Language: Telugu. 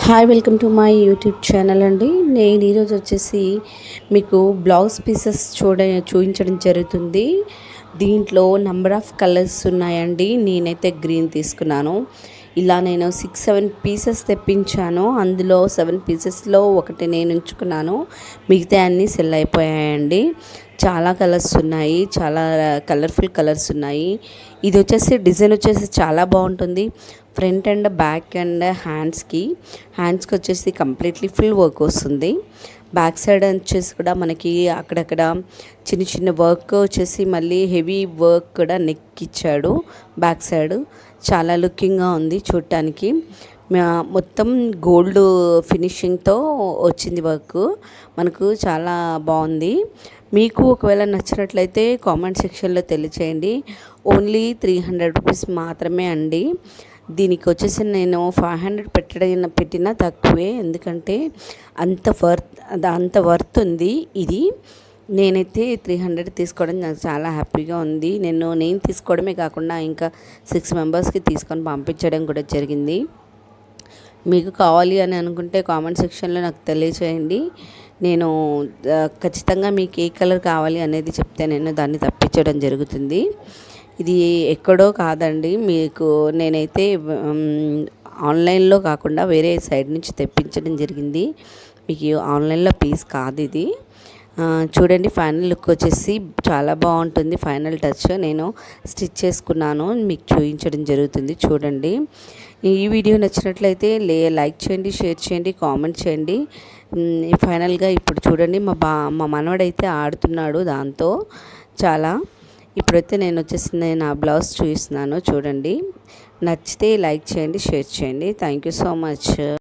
Hi, welcome to my YouTube channel అండి. నేను ఈరోజు వచ్చేసి మీకు బ్లౌజ్ పీసెస్ చూపించడం జరుగుతుంది. దీంట్లో నెంబర్ ఆఫ్ కలర్స్ ఉన్నాయండి. నేనైతే గ్రీన్ తీసుకున్నాను. ఇలా నేను 6-7 పీసెస్ తెప్పించాను. అందులో 7 పీసెస్లో ఒకటి నేను ఉంచుకున్నాను, మిగతా అన్నీ సెల్ అయిపోయాయండి. చాలా కలర్స్ ఉన్నాయి, చాలా కలర్ఫుల్ కలర్స్ ఉన్నాయి. ఇది వచ్చేసి డిజైన్ వచ్చేసి చాలా బాగుంటుంది. ఫ్రంట్ అండ్ బ్యాక్ అండ్ హ్యాండ్స్కి వచ్చేసి కంప్లీట్లీ ఫుల్ వర్క్ వస్తుంది. బ్యాక్ సైడ్ వచ్చేసి కూడా మనకి అక్కడక్కడ చిన్న చిన్న వర్క్ వచ్చేసి మళ్ళీ హెవీ వర్క్ కూడా నెక్ ఇచ్చాడు. బ్యాక్ సైడ్ చాలా లుకింగ్గా ఉంది చూడటానికి. మొత్తం గోల్డ్ ఫినిషింగ్తో వచ్చింది వర్క్, మనకు చాలా బాగుంది. మీకు ఒకవేళ నచ్చినట్లయితే కామెంట్ సెక్షన్లో తెలియచేయండి. ఓన్లీ 300 రూపీస్ మాత్రమే అండి. దీనికి వచ్చేసి నేను 500 పెట్టినా తక్కువే, ఎందుకంటే అంత వర్త్ ఉంది ఇది. నేనైతే 300 తీసుకోవడం నాకు చాలా హ్యాపీగా ఉంది. నేను తీసుకోవడమే కాకుండా ఇంకా 6 మెంబర్స్కి తీసుకొని పంపించడం కూడా జరిగింది. మీకు కావాలి అని అనుకుంటే కామెంట్ సెక్షన్లో నాకు తెలియచేయండి. నేను ఖచ్చితంగా మీకు ఏ కలర్ కావాలి అనేది చెప్తే నేను దాన్ని తప్పించడం జరుగుతుంది. ఇది ఎక్కడో కాదండి, మీకు నేనైతే ఆన్లైన్లో కాకుండా వేరే సైడ్ నుంచి తెప్పించడం జరిగింది. మీకు ఆన్లైన్లో పీస్ కాదు ఇది. చూడండి, ఫైనల్ లుక్ వచ్చేసి చాలా బాగుంటుంది. ఫైనల్ టచ్ నేను స్టిచ్ చేసుకున్నాను, మీకు చూపించడం జరుగుతుంది. చూడండి, ఈ వీడియో నచ్చినట్లయితే లైక్ చేయండి, షేర్ చేయండి, కామెంట్ చేయండి. ఫైనల్గా ఇప్పుడు చూడండి, మా మనవడైతే ఆడుతున్నాడు దాంతో చాలా. ఇప్పుడైతే నేను వచ్చేసి నా బ్లౌజ్ చూపిస్తున్నాను. చూడండి, నచ్చితే లైక్ చేయండి, షేర్ చేయండి. Thank you so much.